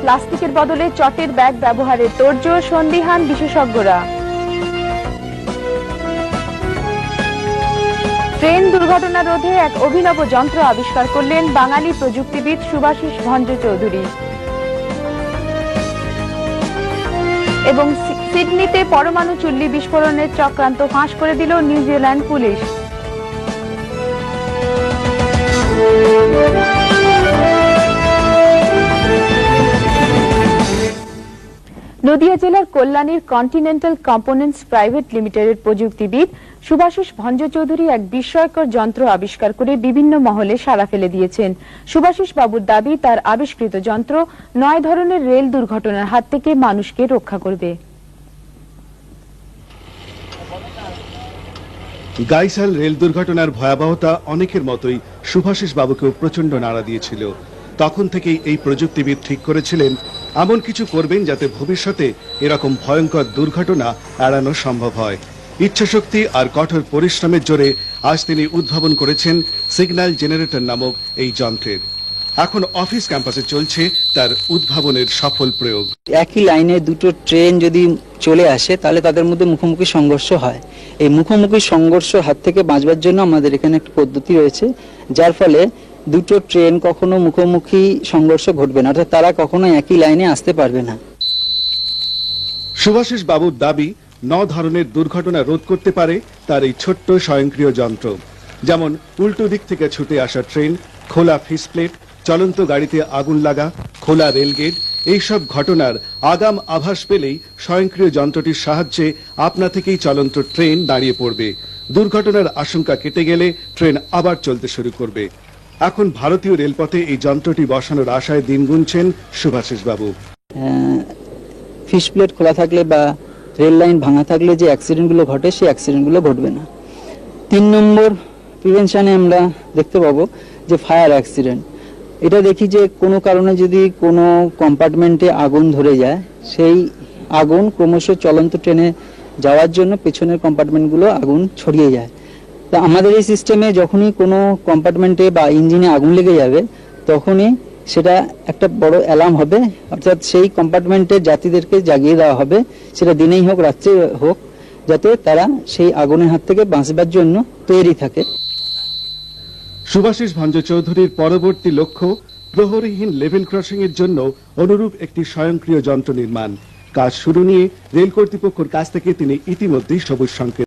প্লাস্টিকের বদলে চটের ব্যাগ ব্যবহারের তোড়জোড়, সন্দিহান বিশেষজ্ঞরা। ট্রেন দুর্ঘটনা রোধে এক অভিনব যন্ত্র আবিষ্কার করলেন বাঙালি প্রযুক্তিবিদ শুভাশিস ভঞ্জ চৌধুরী। এবং সিডনিতে পরমাণু চুল্লি বিস্ফোরণের চক্রান্ত ফাঁস করে দিল নিউজিল্যান্ড পুলিশ। নদিয়া জেলার কল্যাণীর কন্টিনেন্টাল কম্পোনেন্টস প্রাইভেট লিমিটেডের প্রযুক্তিবিদ শুভাশিস ভঞ্জ চৌধুরী এক বিস্ময়কর যন্ত্র আবিষ্কার করে বিভিন্ন মহলে সাড়া ফেলে দিয়েছেন। শুভাশিস বাবুর দাবি, তার আবিষ্কৃত যন্ত্র 9 ধরনের রেল দুর্ঘটনার হাত থেকে মানুষকে রক্ষা করবে। গাইসাল রেল দুর্ঘটনার ভয়াবহতা অনেকের মতোই শুভাশিস বাবুকেও প্রচন্ড নাড়া দিয়েছিল। তখন থেকেই এই প্রযুক্তিবিদ ঠিক করেছিলেন এমন কিছু করবেন যাতে ভবিষ্যতে এরকম ভয়ঙ্কর দুর্ঘটনা এড়ানো সম্ভব হয়। ইচ্ছাশক্তি আর কঠোর পরিশ্রমের জোরে আজ তিনি উদ্ভাবন করেছেন সিগন্যাল জেনারেটর নামক এই যন্ত্রের। এখন অফিস ক্যাম্পাসে চলছে তার উদ্ভাবনের সফল প্রয়োগ। একই লাইনে দুটো ট্রেন যদি চলে আসে তাহলে তাদের মধ্যে মুখোমুখি সংঘর্ষ হয়। এই মুখোমুখি সংঘর্ষের হাত থেকে বাঁচবার জন্য আমাদের এখানে একটা পদ্ধতি রয়েছে, যার ফলে দুটো ট্রেন কখনো মুখোমুখি সংঘর্ষ ঘটবে না, অর্থাৎ তারা কখনো একই লাইনে আসতে পারবে না। শুভাশিস বাবুর দাবি 9 ধরনের দুর্ঘটনা রোধ করতে পারে তার এই ছোট্ট স্বয়ংক্রিয় যন্ত্র। যেমন উল্টো দিক থেকে ছুটে আসা ট্রেন, খোলা ফিসপ্লেট, চলন্ত গাড়িতে আগুন লাগা, খোলা রেলগেট, এইসব ঘটনার আগাম আভাস পেলেই স্বয়ংক্রিয় যন্ত্রটির সাহায্যে আপনা থেকেই চলন্ত ট্রেন দাঁড়িয়ে পড়বে। দুর্ঘটনার আশঙ্কা কেটে গেলে ট্রেন আবার চলতে শুরু করবে। এখন ভারতীয় রেলপথে এই যন্ত্রটি বসানোর আশায় দিন গুনছেন শুভাশিস বাবু। ফিসপ্লেট খোলা থাকলে বা রেল লাইন ভাঙা থাকলে যে অ্যাক্সিডেন্টগুলো ঘটে সেই অ্যাক্সিডেন্টগুলো ঘটবে না। 3 নম্বর প্রিভেনশনে আমরা দেখতে পাবো যে ফায়ার অ্যাক্সিডেন্ট। এটা দেখি যে কোনো কারণে যদি কোনো কম্পার্টমেন্টে আগুন ধরে যায়, সেই আগুন ক্রমশ চলন্ত ট্রেনে যাওয়ার জন্য পেছনের কম্পার্টমেন্টগুলো আগুন ছড়িয়ে যায়। তা আমাদের এই সিস্টেমে যখনই কোনো কম্পার্টমেন্টে বা ইঞ্জিনে আগুন লেগে যাবে তখনই সেটা একটা বড় অ্যালার্ম হবে, অর্থাৎ সেই কম্পার্টমেন্টের যাত্রীদেরকে জাগিয়ে দেওয়া হবে, সেটা দিনেই হোক রাত্রে হোক, যাতে তারা সেই আগুনের হাত থেকে বাঁচবার জন্য তৈরি থাকে। শুভাশিস ভঞ্জ চৌধুরীর পরবর্তী লক্ষ্য প্রহরীহীন লেভেল ক্রসিং এর জন্য অনুরূপ একটি স্বয়ংক্রিয় যন্ত্র নির্মাণ। কাজ শুরু নিয়ে রেল কর্তৃপক্ষের কাছ থেকে তিনি ইতিমধ্যেই সবুজ সংকেত